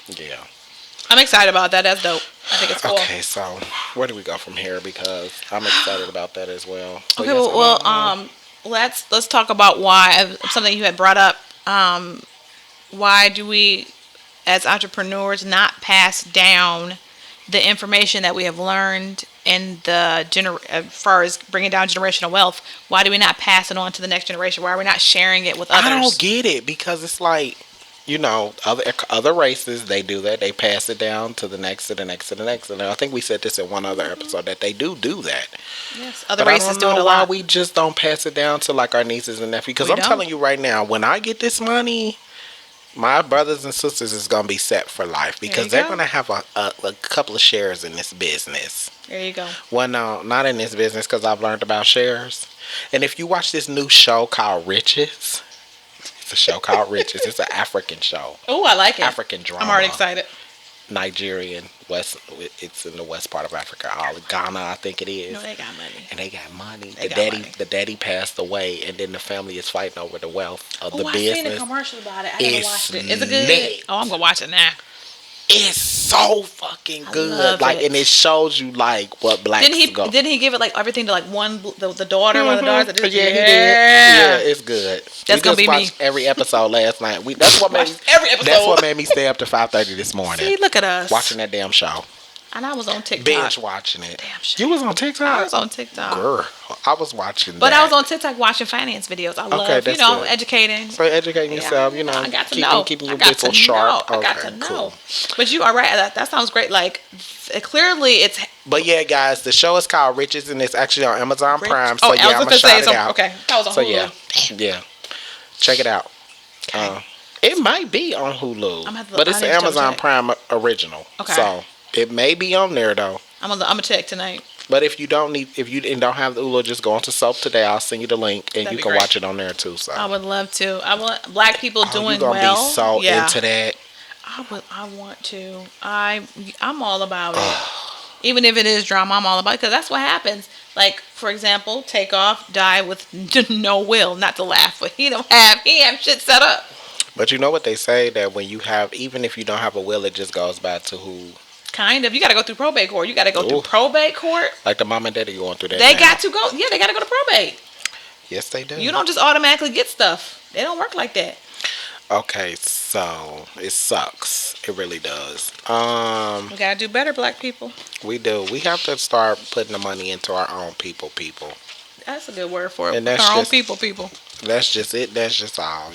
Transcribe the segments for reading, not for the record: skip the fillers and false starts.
Yeah. I'm excited about that. That's dope. I think it's cool. Okay, so where do we go from here? Because I'm excited about that as well. But Okay, yes, well, I want to. let's talk about why something you had brought up. Why do we, as entrepreneurs, not pass down the information that we have learned in as far as bringing down generational wealth? Why do we not pass it on to the next generation? Why are we not sharing it with I don't others? get it because it's like, other races they do that. They pass it down to the next, to the next, to the next. And I think we said this in one other episode that they do that. Yes, other But I races don't do it know a why lot. we just don't pass it down to like our nieces and nephews. Because We I'm don't. telling you right now, when I get this money, my brothers and sisters is gonna be set for life There you because they're go. gonna have a couple of shares in this business. There you go. Well, no, not in this business because I've learned about shares. And if you watch this new show called Riches, it's a show called Riches. It's an African show, Oh, I like it. African I'm already drama, excited. Nigerian West. It's in the west part of Africa, Ghana, I think it No, is. they got money. And they got money. They The got daddy, money. the daddy passed away, and then the family is fighting over the wealth of the Oh, I seen a business. commercial about it. I never It's watched it. Is it good? lit. Oh, I'm gonna watch it now. It's so fucking I good. love Like, it. and it shows you like what blacks Didn't he? go. Didn't he give it like everything to like the daughter, one of the daughters? That did, Yeah, he did. Yeah, yeah. it's good. That's We gonna just be me. watched every episode last night. That's what made Watched every episode. that's what made me stay up to 5:30 this morning See, look at us. watching that damn show. And I was on TikTok. Binge watching it. Damn shit. You was on I TikTok? was on TikTok. Girl, I was watching But that. I was on TikTok watching finance videos. I love, that's good. educating. So educating Yeah, yourself, I got to keeping, know. keeping I your got to whistle sharp. know. I got Okay, to know. cool. But you are right. That sounds great. Like, clearly it's But yeah, guys, the show is called Riches, and it's actually on Amazon rich. Prime. Oh, So yeah, I was I'm gonna gonna say shout it some. out. Okay, that was on So Hulu. yeah, check it out. Okay. It might be on Hulu, I'm gonna have to- but it's I an need to Amazon check. Prime original. Okay. So it may be on there though. I'm gonna check tonight. But if you don't have the Hulu, just go onto Soap Today. I'll send you the link, and That'd you be can great. watch it on there too. So I would love to. I want black people oh, doing you gonna well. be so yeah. into that. I want to. I'm all about it. Even if it is drama, I'm all about it because that's what happens. Like, for example, Takeoff died with no will, not to laugh, but he have shit set up. But you know what they say that when you have, even if you don't have a will, it just goes back to who, Kind of. You got to go through probate court. You got to go through Ooh. probate court. like the mom and daddy going through that. They now. got to go. Yeah, they got to go to probate. Yes, they do. You don't just automatically get stuff. They don't work like that. Okay, so it sucks. It really does. We got to do better, black people. We do. We have to start putting the money into our own people. That's a good word for it. And that's Our own just- people. That's just it. That's just all,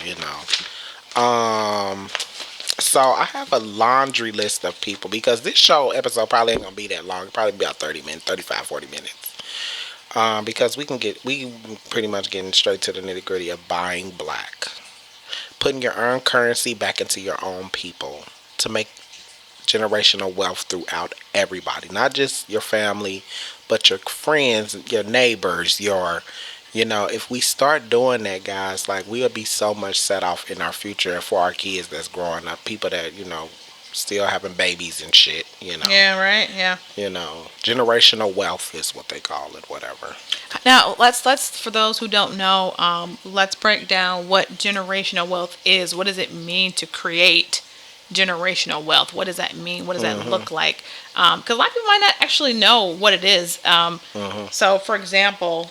So I have a laundry list of people because this show episode probably ain't gonna be that long. It'll probably be about 30 minutes, 35, 40 minutes. Because we pretty much getting straight to the nitty gritty of buying black. Putting your earned currency back into your own people to make generational wealth throughout everybody. Not just your family, but your friends, your neighbors, if we start doing that, guys, like we'll be so much set off in our future and for our kids that's growing up, people that, still having babies and shit, Yeah, right. Yeah. generational wealth is what they call it, whatever. Now let's for those who don't know, let's break down what generational wealth is. What does it mean to create generational wealth? What does that mean? What does that look like? Because a lot of people might not actually know what it is. So, for example,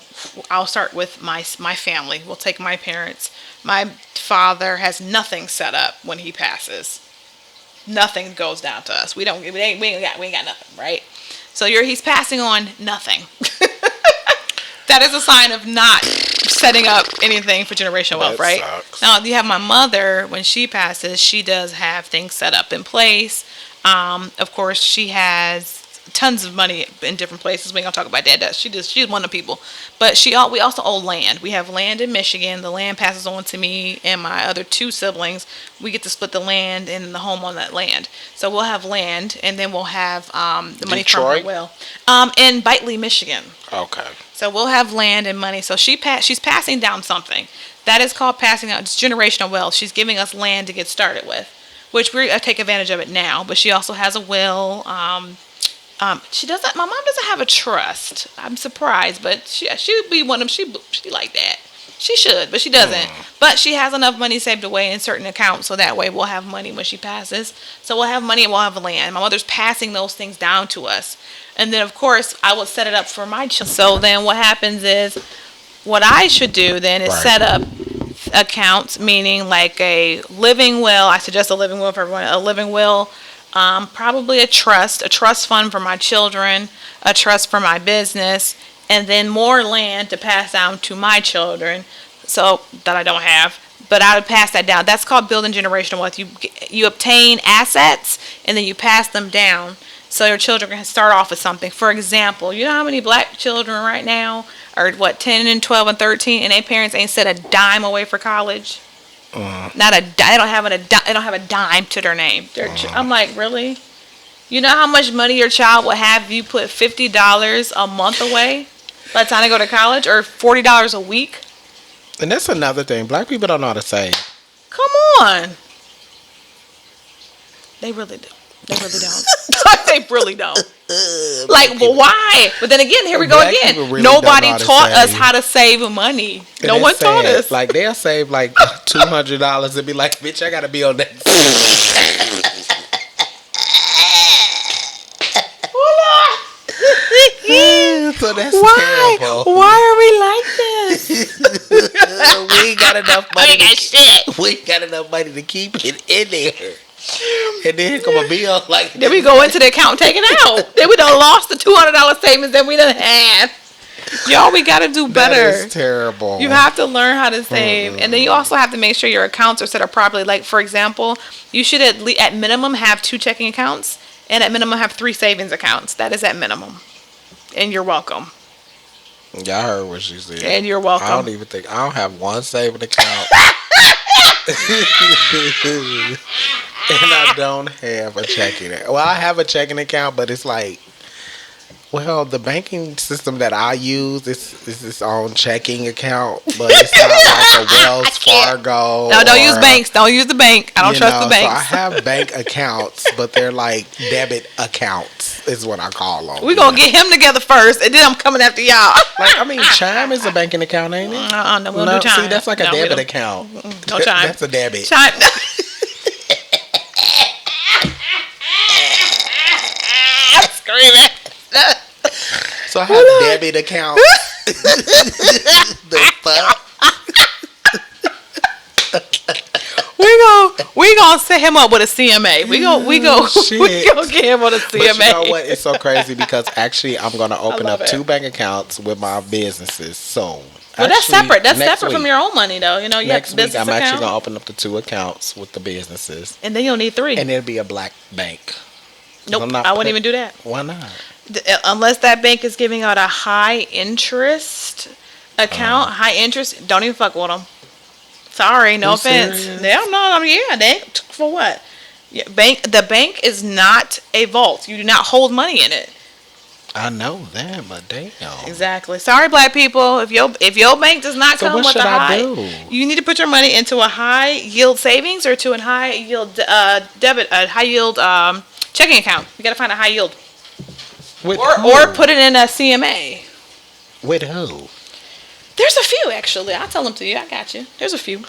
I'll start with my family. We'll take my parents. My father has nothing set up when he passes. Nothing goes down to us. We ain't got nothing, right? So he's passing on nothing. That is a sign of not setting up anything for generational wealth, That right? sucks. Now you have my mother. When she passes, she does have things set up in place. Of course, she has tons of money in different places. We ain't gonna talk about that. She's one of the people. But we also own land. We have land in Michigan. The land passes on to me and my other two siblings. We get to split the land and the home on that land. So we'll have land, and then we'll have the money from Detroit? her will. In Bitely, Michigan. Okay. So we'll have land and money. So she's passing down something. That is called passing out. It's generational wealth. She's giving us land to get started with, which we take advantage of it now. But she also has a will. She doesn't. My mom doesn't have a trust. I'm surprised, but she would be one of them. She like that. She should, but she doesn't. But she has enough money saved away in certain accounts, so that way we'll have money when she passes. So we'll have money and we'll have land. My mother's passing those things down to us. And then, of course, I will set it up for my children. So then what happens is, what I should do then is set up accounts, meaning like a living will. I suggest a living will for everyone. A living will, probably a trust fund for my children, a trust for my business, and then more land to pass down to my children, so that I don't have. But I would pass that down. That's called building generational wealth. You obtain assets and then you pass them down, so your children can start off with something. For example, you know how many black children right now are 10 and 12 and 13, and their parents ain't set a dime away for college. Not a dime. They don't have a dime to their name. I'm like, really? You know how much money your child will have if you put $50 a month away by the time they go to college, or $40 a week? And that's another thing. Black people don't know how to save. Come on. They really do. They really don't. They really don't. Like, well, why? But then again, here we go Black again. people really Nobody don't know taught how to us how to save money. And No it's one taught sad. us. Like, they'll save like $200 and be like, bitch, I gotta be on that. So that's terrible. Why are we like this? We ain't got enough money. shit. We ain't got enough money to keep it in there. And then here come a bill like Then we go into the account and take it out. Then we done lost the $200 savings that we done had. Y'all, we gotta do better. That is terrible. You have to learn how to save, and then you also have to make sure your accounts are set up properly. Like, for example, you should at minimum have 2 checking accounts, and at minimum have 3 savings accounts. That is at minimum. And you're welcome. Y'all heard what she said. And you're welcome. I don't have one saving account. And I don't have a checking account. Well, I have a checking account, but it's like, well, the banking system that I use is its own checking account, but it's not like a Wells Fargo. No, don't use banks. Don't use the bank. I don't trust the banks. So I have bank accounts, but they're like debit accounts is what I call them. We're going to get him together first, and then I'm coming after y'all. Like, I mean, Chime is a banking account, ain't it? No, we don't do Chime. See, that's like a debit account. No Chime. That's a debit. Chime. I'm screaming. So I have debit accounts. The fuck? We gonna set him up with a CMA. We gonna get him on a CMA. But you know what? It's so crazy because actually I'm gonna open up 2 bank accounts with my businesses soon. Well, that's separate. That's separate from your own money, though. You know, you have Next business week, I'm account. actually gonna open up the 2 accounts with the businesses, And then you'll need 3. and it'll be a black bank. Nope, I wouldn't even do that. Why not? Unless that bank is giving out a high interest account, high interest, don't even fuck with them. Sorry, no offense. Serious? They for what? Yeah, the bank is not a vault. You do not hold money in it. I know that, but damn. Exactly. Sorry, black people. If your bank does not come with a high, you need to put your money into a high yield savings or to a high yield high yield checking account. You got to find a high yield, or put it in a CMA. With who? There's a few actually. I'll tell them to you. I got you. There's a few.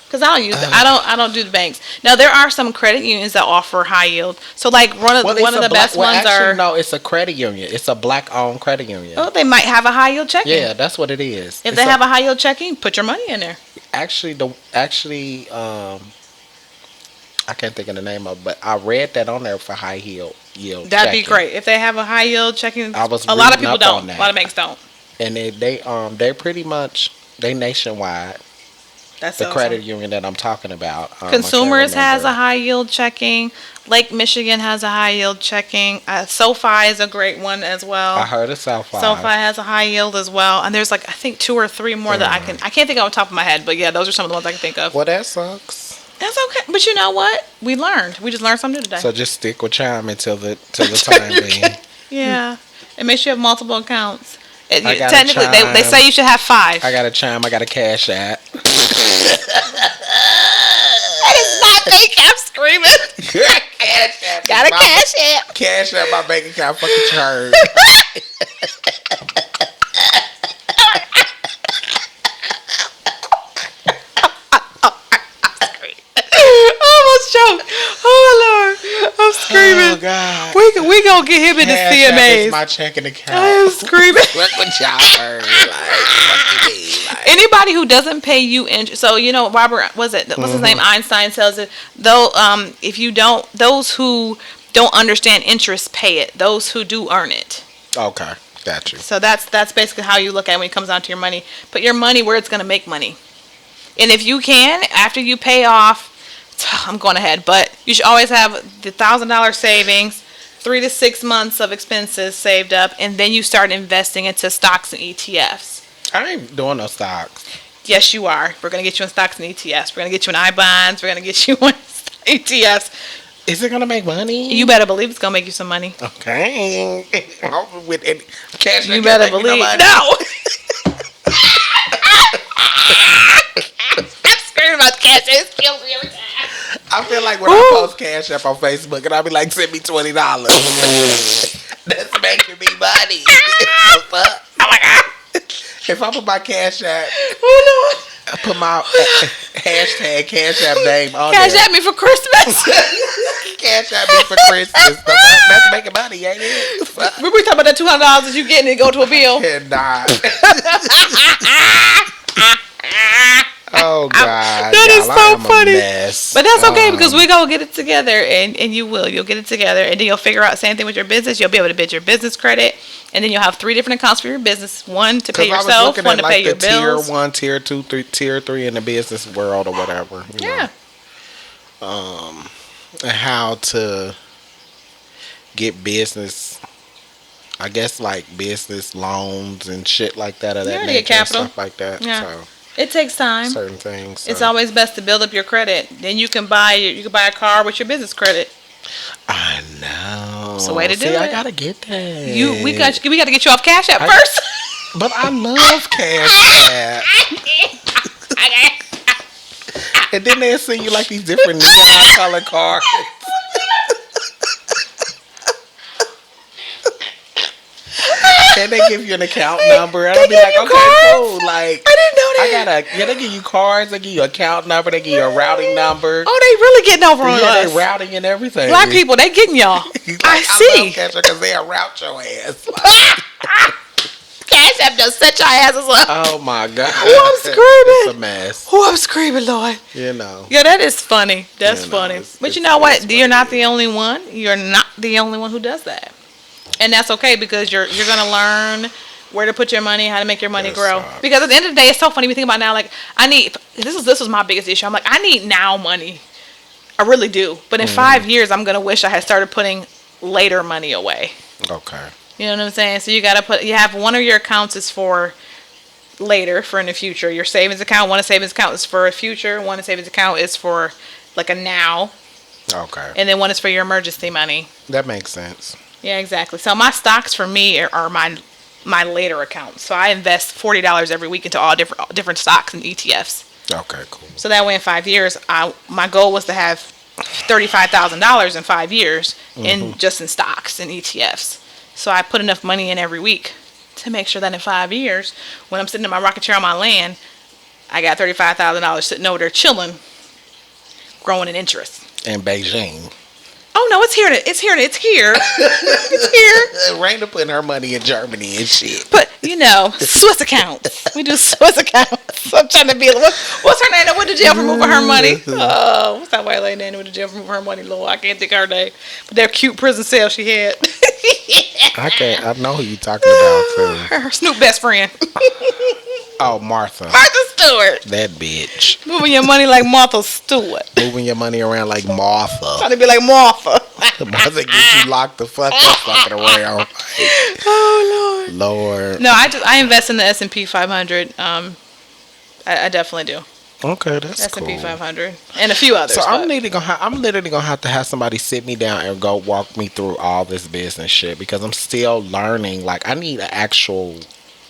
Because I don't use it. I don't do the banks. Now there are some credit unions that offer high yield. So like one of the best ones are. No, it's a credit union. It's a black owned credit union. Oh, they might have a high yield checking. Yeah, that's what it is. If they have a high yield checking, put your money in there. Actually, I can't think of the name of it, but I read that on there for high yield. That'd be great if they have a high yield checking. A lot of people don't. A lot of banks don't. And they're pretty much nationwide. That's the awesome. credit union that I'm talking about. Consumers has a high yield checking. Lake Michigan has a high yield checking. SoFi is a great one as well. I heard of SoFi. SoFi has a high yield as well. And there's I think 2 or 3 more that I can't think of on top of my head. But yeah, those are some of the ones I can think of. Well, that sucks. That's okay. But you know what? We just learned something new today. So just stick with Chime until the time being. Yeah. And make sure you have multiple accounts. Technically, they say you should have 5. I got a Chime. I got a Cash App. That is not fake. I'm screaming. Cash App. Got a Cash App. Cash App. My bank account fucking churn. Oh Lord, I'm screaming. Oh God. We gonna get him in the Cash App is CMAs. my checking account. I am screaming. Look what y'all heard. Like, what you mean? Like, Anybody who doesn't pay you interest, so you know, Robert, what's his name? Einstein tells it. Though, if you don't, those who don't understand interest pay it. Those who do earn it. okay, got you. So that's basically how you look at it when it comes down to your money. Put your money where it's gonna make money. And if you can, after you pay off, I'm going ahead, but you should always have the $1,000 savings, 3 to 6 months of expenses saved up, and then you start investing into stocks and ETFs. I ain't doing no stocks. Yes, you are. We're going to get you in stocks and ETFs. We're going to get you in I-bonds. We're going to get you in ETFs. Is it gonna make money? You better believe it's going to make you some money. Okay. With any cash, You better believe. No. I'm screaming about cash. It kills me every time. I feel like when I post Cash App on Facebook and I be like, send me $20. That's making me money. Oh my God. If I put my Cash App, I put my hashtag Cash App name on Cash there. at me for Christmas. Cash App me for Christmas. That's making money, ain't it? We talking about that $200 that you getting and go to a bill. And oh God, That is y'all, so I am funny. A mess. But that's okay because we gonna get it together, and you'll get it together, and then you'll figure out same thing with your business. You'll be able to bid your business credit, and then you'll have 3 different accounts for your business: one to pay yourself, one to pay your bills. Tier 1, Tier 2, Tier 3 in the business world or whatever. You Yeah. know. And how to get business. I guess like business loans and shit like that. Or that Yeah, to nature get capital. and stuff like that. Yeah. So It takes time. certain things. It's so. always best to build up your credit. Then you can buy a car with your business credit. I know. It's the way to do See, I it. gotta get that. We got to get you off Cash App first. But I love Cash App. And then they'll send you like these different neon color cards. And they give you an account number. And I'll be like, okay, cool. Like, I didn't know that. they give you cards, they give you account number, they give you a routing number. Oh, they really getting over on Yeah, us. they routing and everything. Black people, they getting y'all. Like, I see. love Cash App because they'll route your ass. Cash App just set your asses up. Oh my God. Oh, I'm screaming. It's a mess. Oh, I'm screaming, Lord. You know. Yeah, that is funny. That's You know, funny. it's- But you it's- know what? it's what You're not it the only one. You're not the only one who does that. And that's okay because you're gonna learn where to put your money, how to make your money Yes, grow. Because at the end of the day, it's so funny. We think about now, like this was my biggest issue. I'm like, I need now money. I really do. But in 5 years, I'm gonna wish I had started putting later money away. Okay. You know what I'm saying? So you have one of your accounts is for later, for in the future. Your savings account, one savings account is for a future, one savings account is for like a now, Okay. and then one is for your emergency money. That makes sense. Yeah, exactly. So my stocks for me are my later accounts. So I invest $40 every week into all different stocks and ETFs. Okay, cool. So that way in 5 years, my goal was to have $35,000 in 5 years in stocks and ETFs. So I put enough money in every week to make sure that in 5 years, when I'm sitting in my rocking chair on my land, I got $35,000 sitting over there chilling, growing in interest. In Beijing. Oh no, it's here. It's here. It's here. It's here. Raina putting her money in Germany and shit. But Swiss accounts. We do Swiss accounts. I'm trying to be. What's her name that went to jail for moving her money? Oh, what's that white lady name that went to jail for moving her money? Lord, I can't think of her name. But that cute prison cell she had. I know who you talking about too. Her Snoop best friend, Oh, Martha. Martha Stewart. That bitch. Moving your money like Martha Stewart. Moving your money around like Martha. Trying to be like Martha. Martha get you locked the fuck up fucking around. Oh Lord. Lord. No, I invest in the S&P 500. I definitely do. Okay, that's S&P cool. 500 and a few others. So I'm but- literally gonna have to have somebody sit me down and go walk me through all this business shit because I'm still learning. Like I need an actual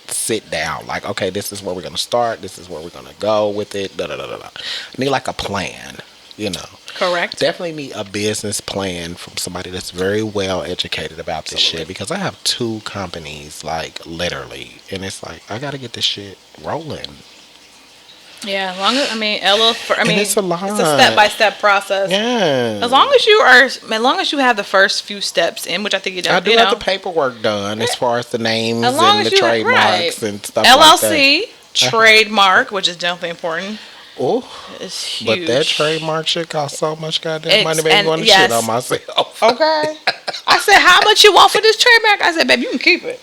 sit down. Like okay, this is where we're gonna start. This is where we're gonna go with it. Da da da da da. I need like a plan. You know. Correct. Definitely need a business plan from somebody that's very well educated about this shit because I have 2 companies like literally, and it's like I gotta get this shit rolling. Yeah, as long as I mean, it's a lot. it's a step-by-step process. Yeah. As long as you have the first few steps in, which I think you do. I do have the paperwork done as far as the names As long and as the you trademarks and stuff LLC, like trademark, which is definitely important. that. Oh, It's huge. but that trademark shit cost so much goddamn money, baby, and going to yes. shit on myself. Okay. I said, how much you want for this trademark? I said, baby, you can keep it.